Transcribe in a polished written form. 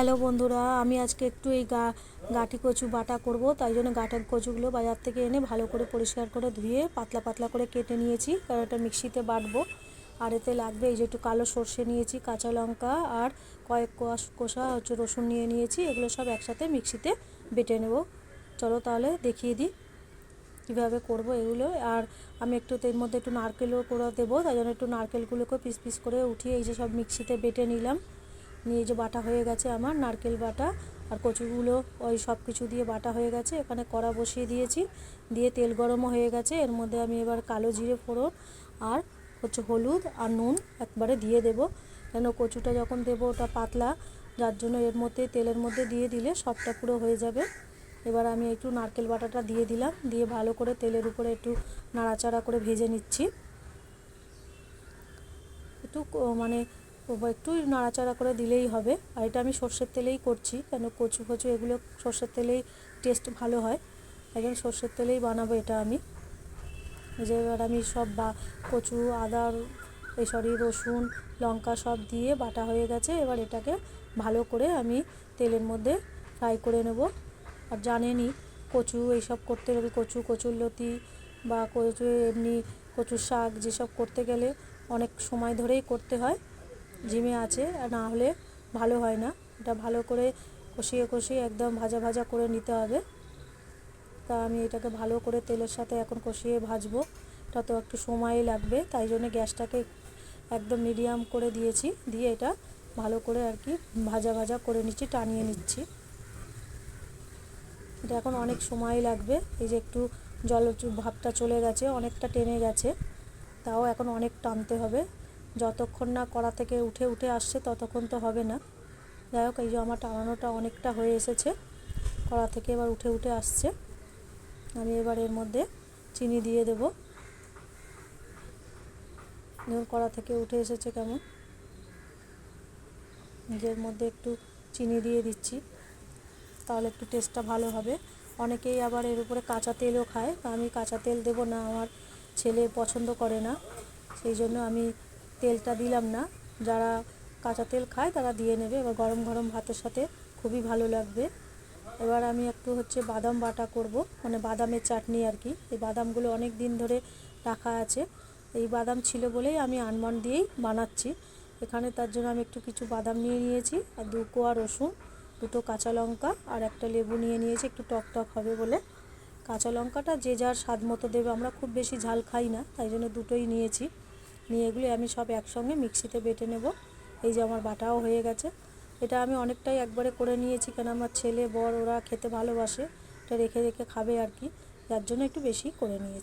Hello বন্ধুরা, আমি আজকে একটু এই গাঁটি কচু বাটা করব। তাই জন্য গাঁটের কচুগুলো বাজার থেকে এনে ভালো করে পরিষ্কার করে ধুয়ে পাতলা পাতলা করে কেটে নিয়েছি, কারণ এটা মিক্সিতে বাটবো। আর এতে লাগবে এই যে একটু কালো সর্ষে নিয়েছি, কাঁচা লঙ্কা আর কয়েক কোষা রসুন নিয়েছি। এগুলো সব একসাথে মিক্সিতে বেটে নেব। চলো তাহলে দেখিয়ে দিই কীভাবে করব এগুলো। আর আমি একটু এর মধ্যে একটু নারকেলও করে দেবো, তাই জন্য একটু নারকেলগুলোকে পিস পিস করে উঠিয়ে এই যে সব মিক্সিতে বেটে নিলাম। নিয়ে যে বাটা হয়ে গেছে আমার নারকেল বাটা আর কচুগুলো ওই সব কিছু দিয়ে বাটা হয়ে গেছে। এখানে কড়া বসিয়ে দিয়েছি, দিয়ে তেল গরমও হয়ে গেছে। এর মধ্যে আমি এবার কালো জিরে ফোড়ন আর হলুদ আর নুন একবারে দিয়ে দেব, কেন কচুটা যখন দেবো ওটা পাতলা, যার জন্য এর মধ্যে তেলের মধ্যে দিয়ে দিলে সবটা পুরো হয়ে যাবে। এবার আমি একটু নারকেল বাটাটা দিয়ে দিলাম, দিয়ে ভালো করে তেলের উপরে একটু নাড়াচাড়া করে ভেজে নিচ্ছি। একটু একটু নাড়াচাড়া করে দিলেই হবে। আর এটা আমি সর্ষের তেলেই করছি, কেন কচু এগুলো সর্ষের তেলেই টেস্ট ভালো হয়, একদম সর্ষের তেলেই বানাবো এটা আমি। যে এবার আমি সব কচু, আদা, রসুন, লঙ্কা সব দিয়ে বাটা হয়ে গেছে। এবার এটাকে ভালো করে আমি তেলের মধ্যে ফ্রাই করে নেব। আর জানেনই কচু এইসব করতে গেলে কচুরলতি বা কচু এমনি কচুর শাক যেসব করতে গেলে অনেক সময় ধরেই করতে হয়, ঝিমে আছে, আর না হলে ভালো হয় না। এটা ভালো করে কষিয়ে একদম ভাজা ভাজা করে নিতে হবে। তা আমি এটাকে ভালো করে তেলের সাথে এখন কষিয়ে ভাজবো, এটা তো একটু সময় লাগবে। তাই জন্য গ্যাসটাকে একদম মিডিয়াম করে দিয়েছি, দিয়ে এটা ভালো করে আর কি ভাজা ভাজা করে নিচ্ছি, টানিয়ে নিচ্ছি। এটা এখন অনেক সময় লাগবে। এই যে একটু জল ভাবটা চলে গেছে, অনেকটা টেনে গেছে, তাও এখন অনেক টানতে হবে। যতক্ষণ না কড়া থেকে উঠে আসছে ততক্ষণ তো হবে না। যাই হোক, এই যে আমার টানানোটা অনেকটা হয়ে এসেছে, কড়া থেকে এবার উঠে আসছে। আমি এবার এর মধ্যে চিনি দিয়ে দেব। দেখুন কড়া থেকে উঠে এসেছে কেমন। এর মধ্যে একটু চিনি দিয়ে দিচ্ছি, তাহলে একটু টেস্টটা ভালো হবে। অনেকেই আবার এর উপরে কাঁচা তেলও খায়, আমি কাঁচা তেল দেব না, আমার ছেলে পছন্দ করে না, সেই জন্য আমি তেলটা দিলাম না। যারা কাঁচা তেল খায় তারা দিয়ে নেবে। এবার গরম গরম ভাতের সাথে খুবই ভালো লাগবে। এবার আমি একটু বাদাম বাটা করব, বাদামের চাটনি আর কি। এই বাদামগুলো অনেক দিন ধরে রাখা আছে, এই বাদাম ছিল বলেই আমি আলমন্ড দিয়েই বানাচ্ছি এখানে। তার জন্য আমি একটু কিছু বাদাম নিয়েছি, আর 2 কোয়া রসুন, 2টো কাঁচা লঙ্কা আর একটা লেবু নিয়েছি, একটু টক টক হবে বলে। কাঁচা লঙ্কাটা যে যার স্বাদ মতো দেবে, আমরা খুব বেশি ঝাল খাই না, তাই জন্য 2টোই নিয়েছি। নিয়ে এগুলি আমি সব একসঙ্গে মিক্সিতে বেটে নেব। এই যে আমার বাটাও হয়ে গেছে। এটা আমি অনেকটাই একবারে করে নিয়েছি, কেন আমার ছেলে বর ওরা খেতে ভালোবাসে, এটা রেখে খাবে আর কি, যার জন্য একটু বেশি করে নিয়েছি।